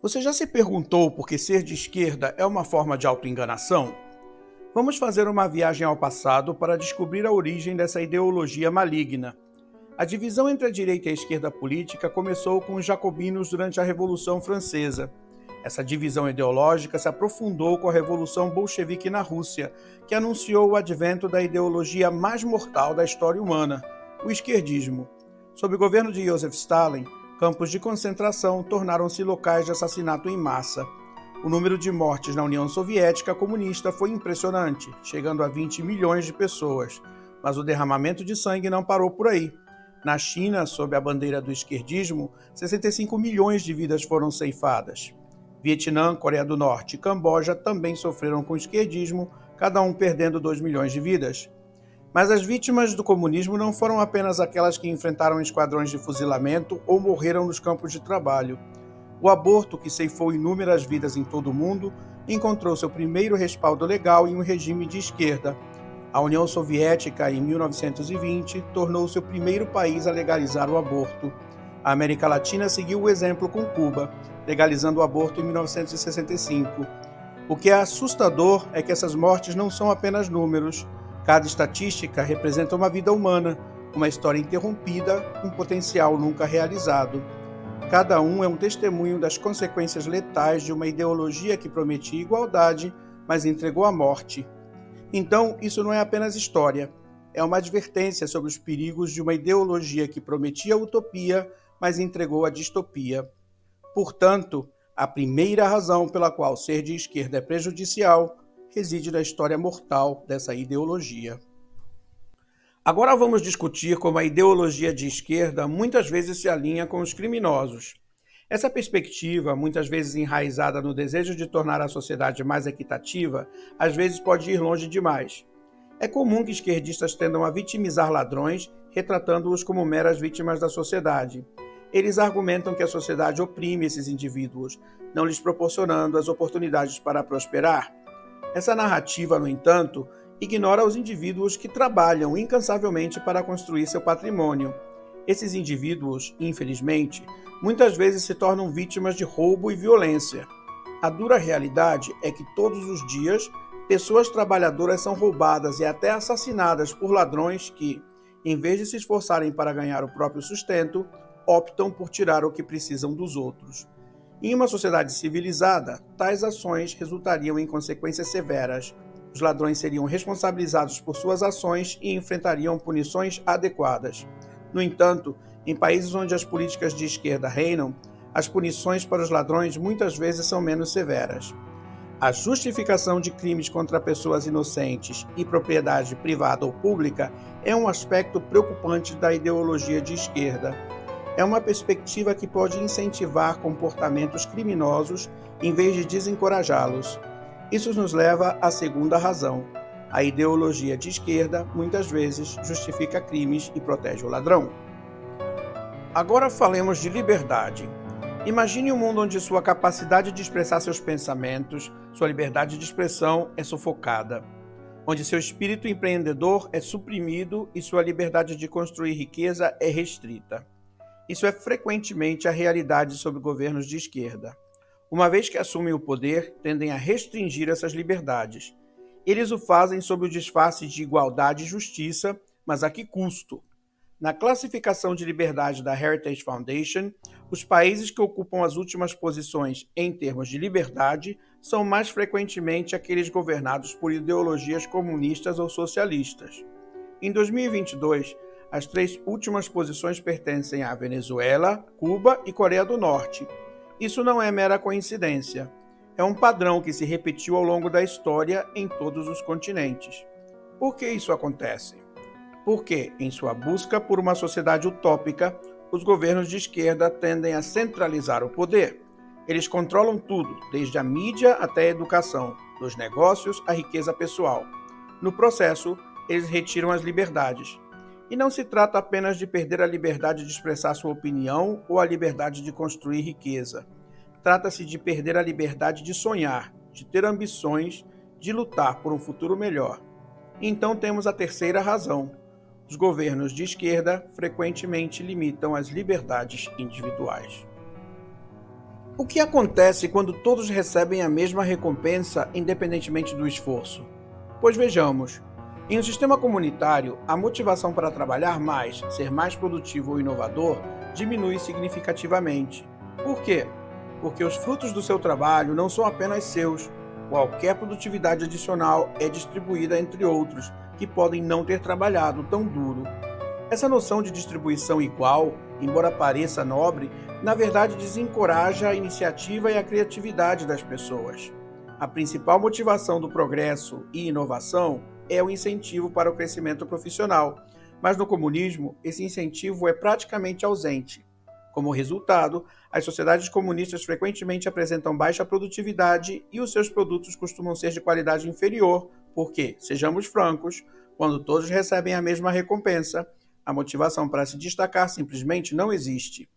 Você já se perguntou por que ser de esquerda é uma forma de autoenganação? Vamos fazer uma viagem ao passado para descobrir a origem dessa ideologia maligna. A divisão entre a direita e a esquerda política começou com os jacobinos durante a Revolução Francesa. Essa divisão ideológica se aprofundou com a Revolução Bolchevique na Rússia, que anunciou o advento da ideologia mais mortal da história humana, o esquerdismo. Sob o governo de Joseph Stalin, campos de concentração tornaram-se locais de assassinato em massa. O número de mortes na União Soviética comunista foi impressionante, chegando a 20 milhões de pessoas. Mas o derramamento de sangue não parou por aí. Na China, sob a bandeira do esquerdismo, 65 milhões de vidas foram ceifadas. Vietnã, Coreia do Norte e Camboja também sofreram com o esquerdismo, cada um perdendo 2 milhões de vidas. Mas as vítimas do comunismo não foram apenas aquelas que enfrentaram esquadrões de fuzilamento ou morreram nos campos de trabalho. O aborto, que ceifou inúmeras vidas em todo o mundo, encontrou seu primeiro respaldo legal em um regime de esquerda. A União Soviética, em 1920, tornou-se o primeiro país a legalizar o aborto. A América Latina seguiu o exemplo com Cuba, legalizando o aborto em 1965. O que é assustador é que essas mortes não são apenas números. Cada estatística representa uma vida humana, uma história interrompida, um potencial nunca realizado. Cada um é um testemunho das consequências letais de uma ideologia que prometia igualdade, mas entregou a morte. Então, isso não é apenas história, é uma advertência sobre os perigos de uma ideologia que prometia a utopia, mas entregou a distopia. Portanto, a primeira razão pela qual ser de esquerda é prejudicial reside na história mortal dessa ideologia. Agora vamos discutir como a ideologia de esquerda muitas vezes se alinha com os criminosos. Essa perspectiva, muitas vezes enraizada no desejo de tornar a sociedade mais equitativa, às vezes pode ir longe demais. É comum que esquerdistas tendam a vitimizar ladrões, retratando-os como meras vítimas da sociedade. Eles argumentam que a sociedade oprime esses indivíduos, não lhes proporcionando as oportunidades para prosperar. Essa narrativa, no entanto, ignora os indivíduos que trabalham incansavelmente para construir seu patrimônio. Esses indivíduos, infelizmente, muitas vezes se tornam vítimas de roubo e violência. A dura realidade é que todos os dias, pessoas trabalhadoras são roubadas e até assassinadas por ladrões que, em vez de se esforçarem para ganhar o próprio sustento, optam por tirar o que precisam dos outros. Em uma sociedade civilizada, tais ações resultariam em consequências severas. Os ladrões seriam responsabilizados por suas ações e enfrentariam punições adequadas. No entanto, em países onde as políticas de esquerda reinam, as punições para os ladrões muitas vezes são menos severas. A justificação de crimes contra pessoas inocentes e propriedade privada ou pública é um aspecto preocupante da ideologia de esquerda. É uma perspectiva que pode incentivar comportamentos criminosos em vez de desencorajá-los. Isso nos leva à segunda razão. A ideologia de esquerda muitas vezes justifica crimes e protege o ladrão. Agora falemos de liberdade. Imagine um mundo onde sua capacidade de expressar seus pensamentos, sua liberdade de expressão é sufocada, onde seu espírito empreendedor é suprimido e sua liberdade de construir riqueza é restrita. Isso é frequentemente a realidade sob governos de esquerda. Uma vez que assumem o poder, tendem a restringir essas liberdades. Eles o fazem sob o disfarce de igualdade e justiça, mas a que custo? Na classificação de liberdade da Heritage Foundation, os países que ocupam as últimas posições em termos de liberdade são mais frequentemente aqueles governados por ideologias comunistas ou socialistas. Em 2022, as 3 últimas posições pertencem à Venezuela, Cuba e Coreia do Norte. Isso não é mera coincidência. É um padrão que se repetiu ao longo da história em todos os continentes. Por que isso acontece? Porque, em sua busca por uma sociedade utópica, os governos de esquerda tendem a centralizar o poder. Eles controlam tudo, desde a mídia até a educação, dos negócios à riqueza pessoal. No processo, eles retiram as liberdades. E não se trata apenas de perder a liberdade de expressar sua opinião ou a liberdade de construir riqueza. Trata-se de perder a liberdade de sonhar, de ter ambições, de lutar por um futuro melhor. Então temos a terceira razão. Os governos de esquerda frequentemente limitam as liberdades individuais. O que acontece quando todos recebem a mesma recompensa, independentemente do esforço? Pois vejamos, em um sistema comunitário, a motivação para trabalhar mais, ser mais produtivo ou inovador diminui significativamente. Por quê? Porque os frutos do seu trabalho não são apenas seus. Qualquer produtividade adicional é distribuída entre outros, que podem não ter trabalhado tão duro. Essa noção de distribuição igual, embora pareça nobre, na verdade desencoraja a iniciativa e a criatividade das pessoas. A principal motivação do progresso e inovação é o incentivo para o crescimento profissional, mas no comunismo esse incentivo é praticamente ausente. Como resultado, as sociedades comunistas frequentemente apresentam baixa produtividade e os seus produtos costumam ser de qualidade inferior, porque, sejamos francos, quando todos recebem a mesma recompensa, a motivação para se destacar simplesmente não existe.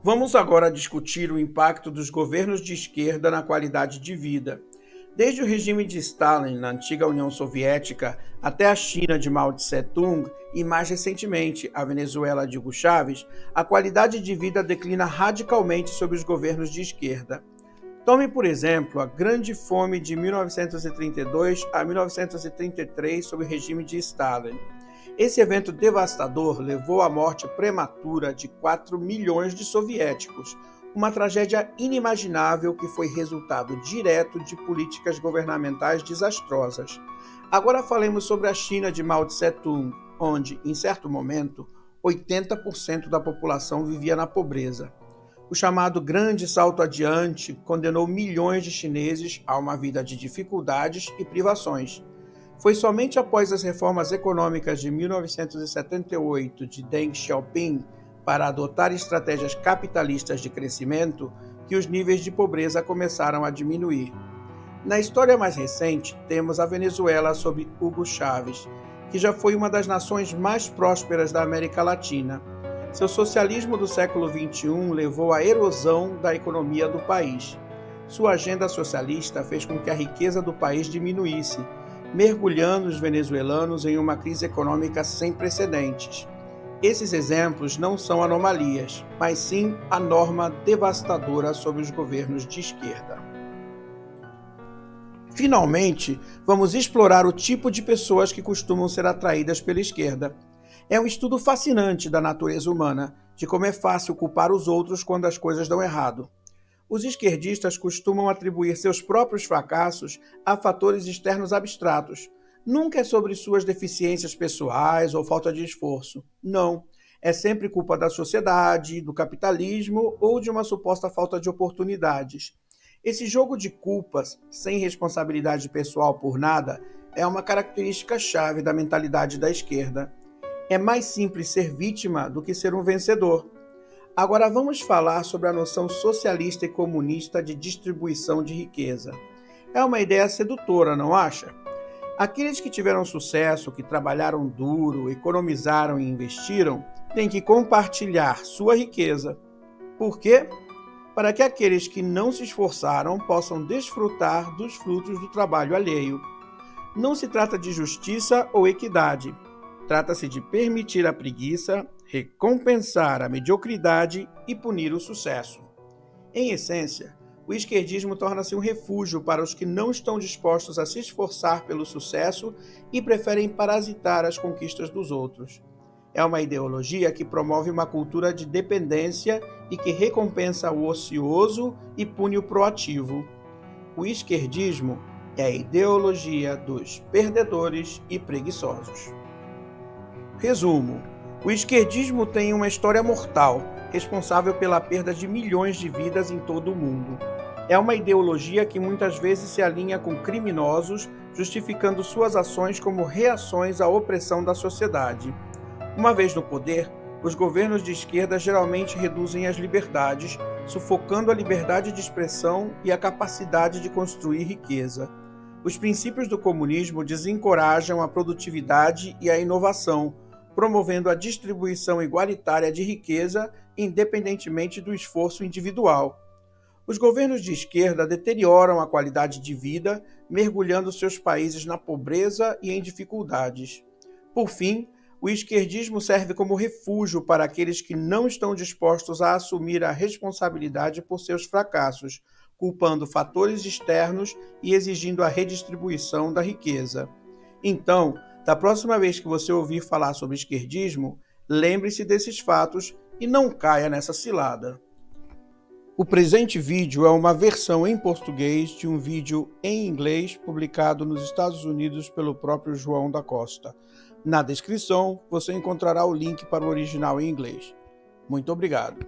Vamos agora discutir o impacto dos governos de esquerda na qualidade de vida. Desde o regime de Stalin na antiga União Soviética até a China de Mao Tse-tung e mais recentemente a Venezuela de Hugo Chávez, a qualidade de vida declina radicalmente sob os governos de esquerda. Tome, por exemplo, a Grande Fome de 1932 a 1933 sob o regime de Stalin. Esse evento devastador levou à morte prematura de 4 milhões de soviéticos, uma tragédia inimaginável que foi resultado direto de políticas governamentais desastrosas. Agora falemos sobre a China de Mao Tse-tung, onde, em certo momento, 80% da população vivia na pobreza. O chamado Grande Salto Adiante condenou milhões de chineses a uma vida de dificuldades e privações. Foi somente após as reformas econômicas de 1978 de Deng Xiaoping para adotar estratégias capitalistas de crescimento que os níveis de pobreza começaram a diminuir. Na história mais recente, temos a Venezuela sob Hugo Chávez, que já foi uma das nações mais prósperas da América Latina. Seu socialismo do século XXI levou à erosão da economia do país. Sua agenda socialista fez com que a riqueza do país diminuísse, mergulhando os venezuelanos em uma crise econômica sem precedentes. Esses exemplos não são anomalias, mas sim a norma devastadora sobre os governos de esquerda. Finalmente, vamos explorar o tipo de pessoas que costumam ser atraídas pela esquerda. É um estudo fascinante da natureza humana, de como é fácil culpar os outros quando as coisas dão errado. Os esquerdistas costumam atribuir seus próprios fracassos a fatores externos abstratos. Nunca é sobre suas deficiências pessoais ou falta de esforço. Não. É sempre culpa da sociedade, do capitalismo ou de uma suposta falta de oportunidades. Esse jogo de culpas, sem responsabilidade pessoal por nada, é uma característica chave da mentalidade da esquerda. É mais simples ser vítima do que ser um vencedor. Agora vamos falar sobre a noção socialista e comunista de distribuição de riqueza. É uma ideia sedutora, não acha? Aqueles que tiveram sucesso, que trabalharam duro, economizaram e investiram, têm que compartilhar sua riqueza. Por quê? Para que aqueles que não se esforçaram possam desfrutar dos frutos do trabalho alheio. Não se trata de justiça ou equidade. Trata-se de permitir a preguiça, recompensar a mediocridade e punir o sucesso. Em essência, o esquerdismo torna-se um refúgio para os que não estão dispostos a se esforçar pelo sucesso e preferem parasitar as conquistas dos outros. É uma ideologia que promove uma cultura de dependência e que recompensa o ocioso e pune o proativo. O esquerdismo é a ideologia dos perdedores e preguiçosos. Resumo: o esquerdismo tem uma história mortal, responsável pela perda de milhões de vidas em todo o mundo. É uma ideologia que muitas vezes se alinha com criminosos, justificando suas ações como reações à opressão da sociedade. Uma vez no poder, os governos de esquerda geralmente reduzem as liberdades, sufocando a liberdade de expressão e a capacidade de construir riqueza. Os princípios do comunismo desencorajam a produtividade e a inovação, promovendo a distribuição igualitária de riqueza, independentemente do esforço individual. Os governos de esquerda deterioram a qualidade de vida, mergulhando seus países na pobreza e em dificuldades. Por fim, O esquerdismo serve como refúgio para aqueles que não estão dispostos a assumir a responsabilidade por seus fracassos, culpando fatores externos e exigindo a redistribuição da riqueza. Então, da próxima vez que você ouvir falar sobre esquerdismo, lembre-se desses fatos e não caia nessa cilada. O presente vídeo é uma versão em português de um vídeo em inglês publicado nos Estados Unidos pelo próprio João da Costa. Na descrição, você encontrará o link para o original em inglês. Muito obrigado.